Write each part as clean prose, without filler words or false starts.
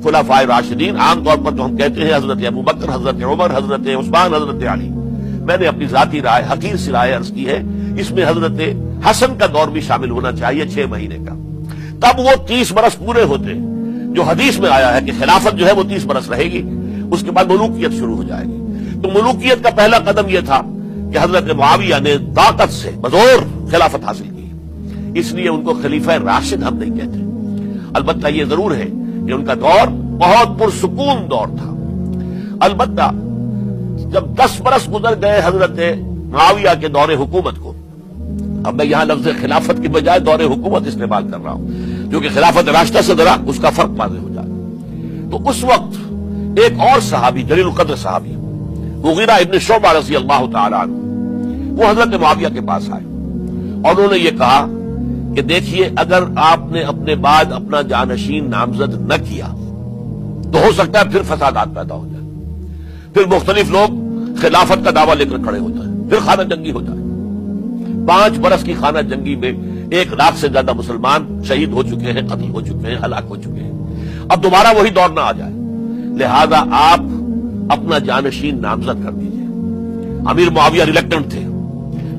خلفائے راشدین، عام طور پر تو ہم کہتے ہیں حضرت ابوبکر، حضرت عمر، حضرت عثمان، حضرت علی. میں نے اپنی ذاتی رائے، حقیر سی رائے عرض کی ہے، اس میں حضرت حسن کا دور بھی شامل ہونا چاہیے 6 مہینے کا. تب وہ 30 برس پورے ہوتے، جو حدیث میں آیا ہے کہ خلافت جو ہے وہ 30 برس رہے گی، اس کے بعد ملوکیت شروع ہو جائے گی. تو ملوکیت کا پہلا قدم یہ تھا کہ حضرت معاویہ نے طاقت سے بزور خلافت حاصل کی. اس لیے ان کو خلیفہ راشد ہم نہیں کہتے. البتہ یہ ضرور ہے کہ ان کا دور بہت پرسکون دور تھا. البتہ جب 10 برس گزر گئے حضرت معاویہ کے دور حکومت کو، اب میں یہاں لفظ خلافت کی بجائے دور حکومت استعمال کر رہا ہوں، جو کہ خلافت راشدہ سے ذرا اس کا فرق واضح ہو جائے. تو اس وقت ایک اور صحابی، جلیل القدر صحابی مغیرہ ابن شعبہ رضی اللہ تعالی عنہ، وہ حضرت معاویہ کے پاس آئے اور انہوں نے یہ کہا کہ دیکھیے، اگر آپ نے اپنے بعد اپنا جانشین نامزد نہ کیا تو ہو سکتا ہے پھر فسادات پیدا ہو جائے، پھر مختلف لوگ خلافت کا دعویٰ لے کر کھڑے ہو جائیں، پھر خانہ جنگی ہو جائے. 5 برس کی خانہ جنگی میں 1 لاکھ سے زیادہ مسلمان شہید ہو چکے ہیں، قتل ہو چکے ہیں، ہلاک ہو چکے ہیں. اب دوبارہ وہی دور نہ آ جائے، لہذا آپ اپنا جانشین نامزد کر دیجئے. امیر معاویہ ریلیکٹنٹ تھے،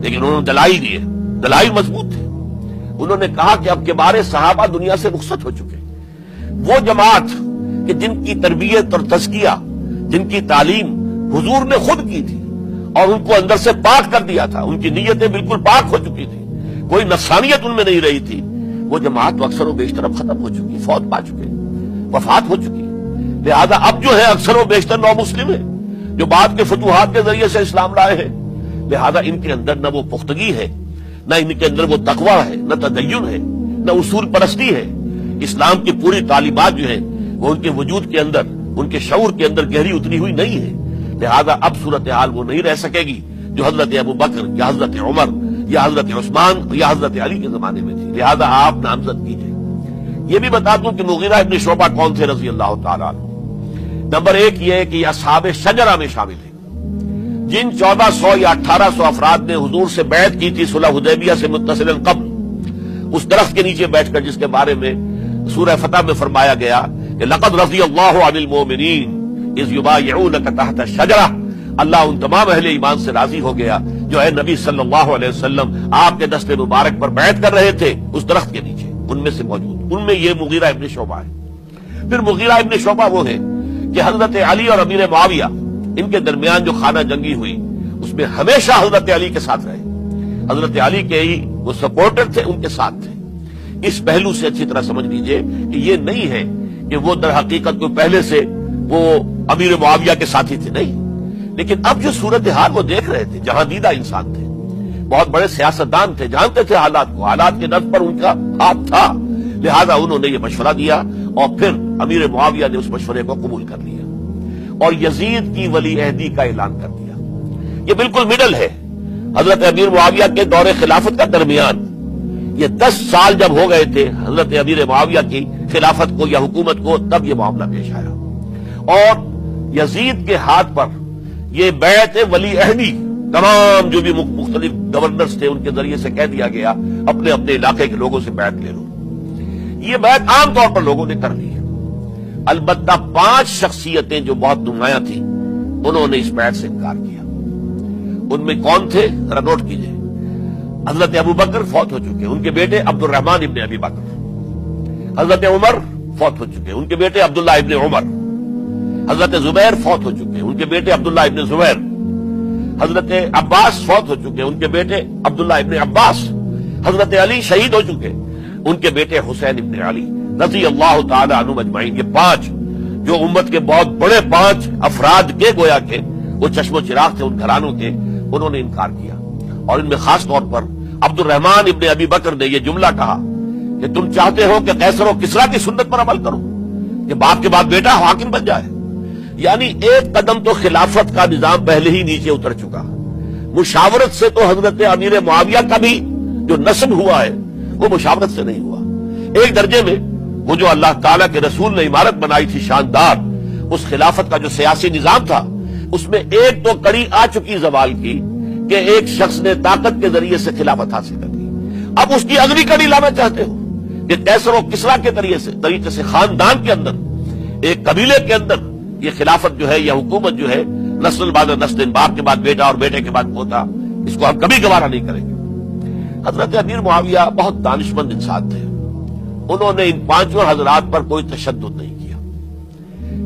لیکن انہوں نے دلائل دیے، دلائل مضبوط تھے. انہوں نے کہا کہ اب کے بارے صحابہ دنیا سے رخصت ہو چکے، وہ جماعت کہ جن کی تربیت اور تزکیہ، جن کی تعلیم حضور نے خود کی تھی اور ان کو اندر سے پاک کر دیا تھا، ان کی نیتیں بالکل پاک ہو چکی تھی، کوئی نفسانیت ان میں نہیں رہی تھی، وہ جماعت تو اکثر و بیشتر اب ختم ہو چکی، فوت پا چکے، وفات ہو چکی. لہذا اب جو ہے اکثر و بیشتر نو مسلم ہیں جو بعد کے فتوحات کے ذریعے سے اسلام لائے ہیں. لہذا ان کے اندر نہ وہ پختگی ہے، نہ ان کے اندر وہ تقویٰ ہے، نہ تدین ہے، نہ اصول پرستی ہے. اسلام کی پوری تعلیمات جو ہیں وہ ان کے وجود کے اندر، ان کے شعور کے اندر گہری اتری ہوئی نہیں ہے. لہذا اب صورتحال وہ نہیں رہ سکے گی جو حضرت ابوبکر یا حضرت عمر یا حضرت عثمان یا حضرت علی کے زمانے میں تھی. لہذا آپ نامزد کیجئے. یہ بھی بتا دوں کہ مغیرہ ابن شعبہ کون تھے رضی اللہ تعالیٰ عنہ. نمبر 1 یہ ہے کہ یہ اصحاب شجرہ میں شامل ہیں، جن 1400 یا 1800 افراد نے حضور سے بیعت کی تھی صلح حدیبیہ سے متصلا قبل، اس درخت کے نیچے بیٹھ کر جس کے بارے میں سورہ فتح میں فرمایا گیا کہ لقد رضی اللہ عن المؤمنین اذ یبایعونک تحت الشجرہ. اللہ ان تمام اہل ایمان سے راضی ہو گیا جو ہے نبی صلی اللہ علیہ وسلم آپ کے دست مبارک پر بیعت کر رہے تھے اس درخت کے نیچے، ان میں سے موجود، ان میں یہ مغیرہ ابن شعبہ ہے. پھر مغیرہ ابن شعبہ وہ ہے کہ حضرت علی اور امیر معاویہ ان کے درمیان جو خانہ جنگی ہوئی اس میں ہمیشہ حضرت علی کے ساتھ رہے، حضرت علی کے ہی وہ سپورٹر تھے، ان کے ساتھ تھے. اس پہلو سے اچھی طرح سمجھ لیجئے کہ یہ نہیں ہے کہ وہ در حقیقت کو پہلے سے وہ امیر معاویہ کے ساتھی تھے، نہیں. لیکن اب جو صورتحال وہ دیکھ رہے تھے، جہاں دیدہ انسان تھے، بہت بڑے سیاستدان تھے، جانتے تھے حالات کو، حالات کے نظر پر ان کا ہاتھ تھا. لہذا انہوں نے یہ مشورہ دیا اور پھر امیر معاویہ نے اس مشورے کو قبول کر لیا اور یزید کی ولی عہدی کا اعلان کر دیا. یہ بالکل مڈل ہے حضرت امیر معاویہ کے دور خلافت کا درمیان. یہ 10 سال جب ہو گئے تھے حضرت امیر معاویہ کی خلافت کو یا حکومت کو، تب یہ معاملہ پیش آیا اور یزید کے ہاتھ پر یہ بیعت ولی عہدی تمام جو بھی مختلف گورنرز تھے ان کے ذریعے سے کہہ دیا گیا اپنے اپنے علاقے کے لوگوں سے بیعت لے لو. یہ بیعت عام طور پر لوگوں نے کر لی ہے. البتہ 5 شخصیتیں جو بہت نمایاں تھیں انہوں نے اس بیعت سے انکار کیا. ان میں کون تھے ذرا نوٹ کیجئے. حضرت ابوبکر فوت ہو چکے، ان کے بیٹے عبد الرحمن ابن ابی بکر. حضرت عمر فوت ہو چکے، ان کے بیٹے عبداللہ ابن عمر. حضرت زبیر فوت ہو چکے، ان کے بیٹے عبداللہ ابن زبیر. حضرت عباس فوت ہو چکے، ان کے بیٹے عبداللہ ابن عباس. حضرت علی شہید ہو چکے، ان کے بیٹے حسین ابن علی رضی اللہ تعالی عنہ اجمعین. یہ 5 جو امت کے بہت بڑے 5 افراد کے گویا کے وہ چشم و چراغ تھے ان گھرانوں کے، انہوں نے انکار کیا. اور ان میں خاص طور پر عبد الرحمن ابن ابی بکر نے یہ جملہ کہا کہ تم چاہتے ہو کہ قیصر و کسریٰ کی سنت پر عمل کرو کہ باپ کے بعد بیٹا حاکم بن جائے. یعنی ایک قدم تو خلافت کا نظام پہلے ہی نیچے اتر چکا. مشاورت سے تو حضرت امیر معاویہ کا بھی جو نسب ہوا ہے وہ مشاورت سے نہیں ہوا. ایک درجے میں وہ جو اللہ تعالیٰ کے رسول نے عمارت بنائی تھی شاندار، اس خلافت کا جو سیاسی نظام تھا اس میں ایک تو کڑی آ چکی زوال کی کہ ایک شخص نے طاقت کے ذریعے سے خلافت حاصل کر لی. اب اس کی اگلی کڑی لانا چاہتے ہو کہ قیصر و کسریٰ کے طریقے سے خاندان کے اندر ایک قبیلے کے اندر یہ خلافت جو ہے یا حکومت جو ہے نسل بعد نسل، باپ کے بعد بیٹا اور بیٹے کے بعد پوتا، اس کو ہم کبھی گوارا نہیں کریں گے۔ حضرت امیر معاویہ بہت دانشمند انسان تھے، انہوں نے ان پانچوں حضرات پر کوئی تشدد نہیں کیا،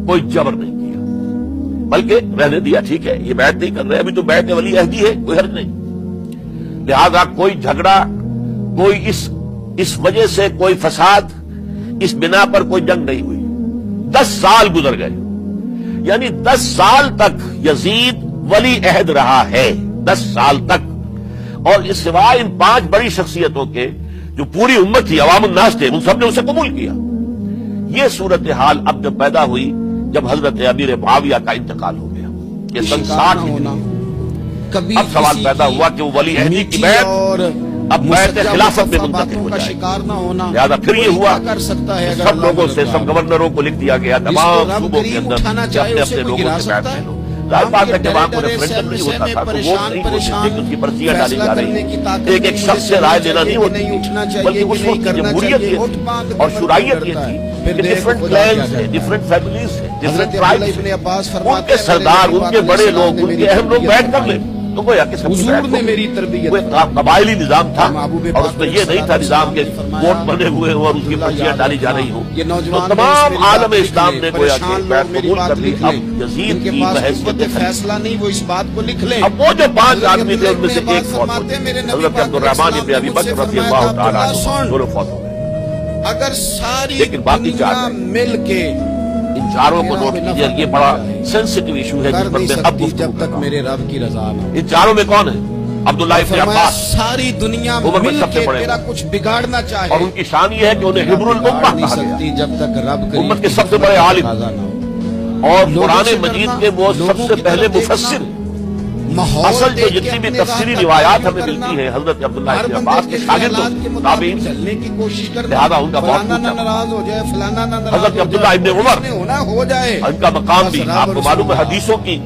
کوئی جبر نہیں کیا، بلکہ رہنے دیا، ٹھیک ہے یہ بیعت نہیں کر رہے، ابھی تو بیعت ولی عہدی ہے، کوئی حرج نہیں، لہذا کوئی جھگڑا، کوئی اس وجہ سے کوئی فساد، اس بنا پر کوئی جنگ نہیں ہوئی۔ 10 سال گزر گئے، یعنی 10 سال تک یزید ولی عہد رہا ہے، 10 سال تک، اور اس سوائے ان 5 بڑی شخصیتوں کے جو پوری امت تھی، عوام الناس تھے، ان سب نے اسے قبول کیا۔ یہ صورتحال اب جب پیدا ہوئی جب حضرت امیر معاویہ کا انتقال ہو گیا، یہ سن 60 ہجری، اب سوال پیدا ہوا کہ وہ ولی عہدی کی بیعت اب بیعت خلافت میں منتقل ہو جائے، لہٰذا پھر یہ ہوا سب لوگوں سے، سب گورنروں کو لکھ دیا گیا تمام صوبوں کے اندر کہ اپنے اپنے لوگوں سے بیعت لے لو۔ ظاہر بات ہے کہ وہاں کو ریفرنڈم نہیں ہوتا تھا، تو ووٹ نہیں ہوتے تھے کہ اس کی پرچیاں ڈالی جا رہی ہیں، ایک شخص سے رائے لینا نہیں ہوتی تھی، بلکہ اس وقت کی جمہوریت یہ تھی اور شرائعت یہ تھی کہ ڈفرنٹ کلینز ہیں، ڈفرنٹ فیملیز ہیں، ڈفرنٹ ٹرائبس ہیں، ان کے سردار، ان کے بڑے لوگ، ان کے اہم لوگ بیٹھ کر لیں، تو گویا کہ سب وہ قبائلی نظام تھا، اور اس میں یہ نہیں تھا نظام کے ووٹ بنے ہوئے ہوں اور اس کی پرچیاں ڈالی جا رہی ہوں۔ تو تمام عالم اسلام نے گویا کہ بیعت قبول کر لی۔ اب یزید کی بحیثیت فیصلہ نہیں، وہ اس بات کو لکھ لیں۔ اب وہ جو 5 آدمی تھے ان میں سے ایک فوت ہو گئے، حضرت عبدالرحمن ابن ابی بکر رضی اللہ تعالیٰ عنہ، دونوں فوت ہو گئے۔ اگر ساری لیکن باقی 4 دنیا مل کے ان 4 کو نوٹ کیجیے، یہ بڑا سینسٹیو ایشو ہے جس پر میں اب گفتگو جب تک میرے رب کی رضا نہ ہو۔ ان 4 میں کون ہے؟ عبداللہ ابن عباس، ساری دنیا عمر میں مل سب سے کے بڑے تیرا کچھ بگاڑنا چاہے، اور ان کی شان یہ ہے کہ انہیں حبر الامہ کہا گیا، جب تک رب امت کے سب سے بڑے عالم، اور قرآن مجید کے وہ سب سے پہلے مفسر۔ اصل جو جتنی بھی تفسیری روایات ہمیں ملتی ہیں حضرت عبداللہ ابن عباس کے شاگردوں، تابعین، چلنے کی کوشش کرنا، لہذا ان کا بہت فلانا نہ ناراض ہو جائے، فلانا نہ ناراض حضرت عبداللہ ابن عمر ہونا ہو جائے، ان کا مقام بھی آپ کو معلوم ہے، حدیثوں کی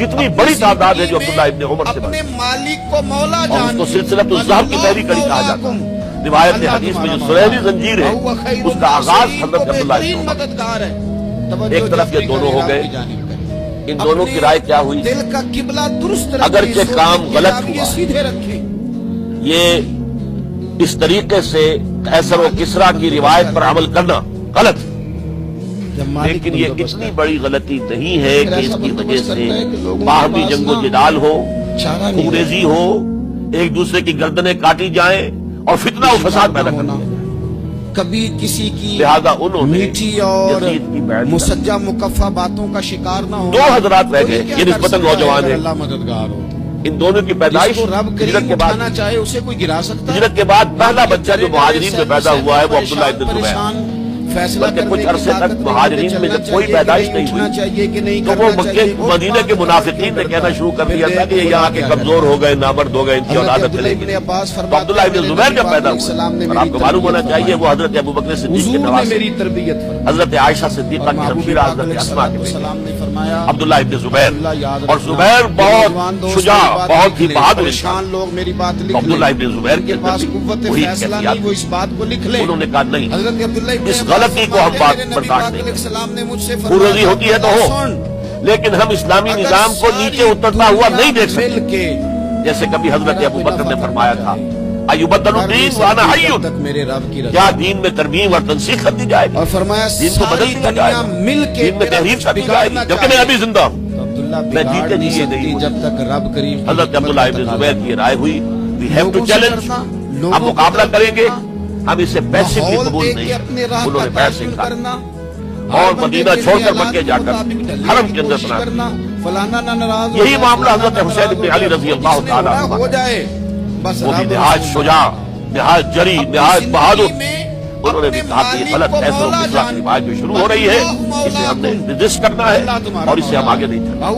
کتنی بڑی تعداد ہے جو عبداللہ ابن عمر سے اپنے مالک کو مولا اور اس جان، کو سلسلۃ الذہب کی پہلی کڑی کہا جاتا ہے۔ روایت حدیث میں جو سنہری زنجیر ہے اس کا آغاز حضرت عبداللہ ابن عمر۔ مددگار ہے۔ ایک طرف یہ دونوں ہو گئے، ان دونوں کی رائے کیا ہوئی؟ دل کا قبلہ درست رکھیں، اگرچہ کام غلط ہوا، سیدھے رکھیں، یہ اس طریقے سے قیصر و کسریٰ کی روایت پر عمل کرنا غلط، لیکن یہ اتنی بڑی غلطی نہیں ہے کہ اس کی وجہ سے باہمی جنگ و جدال ہو، خونریزی ہو، ایک دوسرے کی گردنیں کاٹی جائیں اور فتنہ و فساد پیدا کرنا۔ کبھی کسی کی لہذا انہوں نے میٹھی اور یزید کی بیعت کر مسجع مکفہ باتوں کا شکار نہ ہو۔ 2 حضرات رہ گئے، یہ نسبتاً نوجوان ہیں، اللہ مددگار ہو۔ ان دونوں کی پیدائش جس کو رب ہجرت کریم کے بعد، اٹھانا چاہے اسے کوئی گرا سکتا ہے۔ ہجرت کے بعد پہلا بچہ جو مہاجرین میں پیدا ہوا ہے وہ عبداللہ ابن زبیر، فیصلہ بلکہ کرنے کچھ کی عرصے طاقت تک مہاجرین میں جب کوئی پیدائش نہیں ہوئی تو وہ مکے مدینے کے منافقین نے کہنا شروع کر دیا تھا کہ یہ یہاں کے کمزور ہو گئے، نامرد ہو گئے، ان کی اولاد چلے گی۔ تو عبداللہ ابن زبیر جب پیدا ہوئے، اور آپ کو معلوم ہونا چاہیے وہ حضرت ابوبکر صدیق کے نواسے، میری تربیت حضرت عائشہ صدیقہ کی ہمشیرہ حضرت اسماء کے بیٹے عبداللہ ابن زبیر، اور زبیر بہت شجاع، بہت ہی بہادر انسان۔ لوگ میری بات لکھ عبداللہ ابن زبیر کے پاس اندر قوت وہی فیصلہ نہیں، وہ اس بات کو لکھ لیں۔ انہوں نے کہا نہیں، حضرت عبداللہ ابن اس غلطی کو ہم بات برداشت نہیں کریں، خونریزی ہوتی ہے تو ہو، لیکن ہم اسلامی نظام کو نیچے اترتا ہوا نہیں دیکھ سکتے، جیسے کبھی حضرت ابوبکر نے فرمایا تھا ایبدل الدین وانا حی، میرے رب کی رضا، کیا دین میں ترمیم اور تنسیخ کر دی جائے گی، اور فرمایا دین کو بدل دیا جائے گا، مل کے دین میں تحریر کر دی جائے گی، جبکہ میں ابھی زندہ ہوں، میں جیتے جی یہ نہیں ہوں۔ جب تک رب کریم حضرت عبداللہ ابن زبیر کی رائے ہوئی وی ہیو ٹو چیلنج، ہم مقابلہ کریں گے، ہم اسے پیسے بھی قبول نہیں، انہوں نے پیسے کھا اور مدینہ چھوڑ کر مکے جا کر حرم کے اندر بنا دیا۔ یہی معاملہ حضرت حسین بن علی رضی اللہ تعالیٰ عنہ ہو جائے، بس وہ بھی نہایت شجاع، نہایت جری، نہایت بہادر، انہوں نے بھی کہا کہ یہ غلط قیصر و کسریٰ کی روایت جو شروع ہو رہی ہے اسے ہم نے رجسٹ کرنا ہے اور اسے ہم آگے نہیں چلنا۔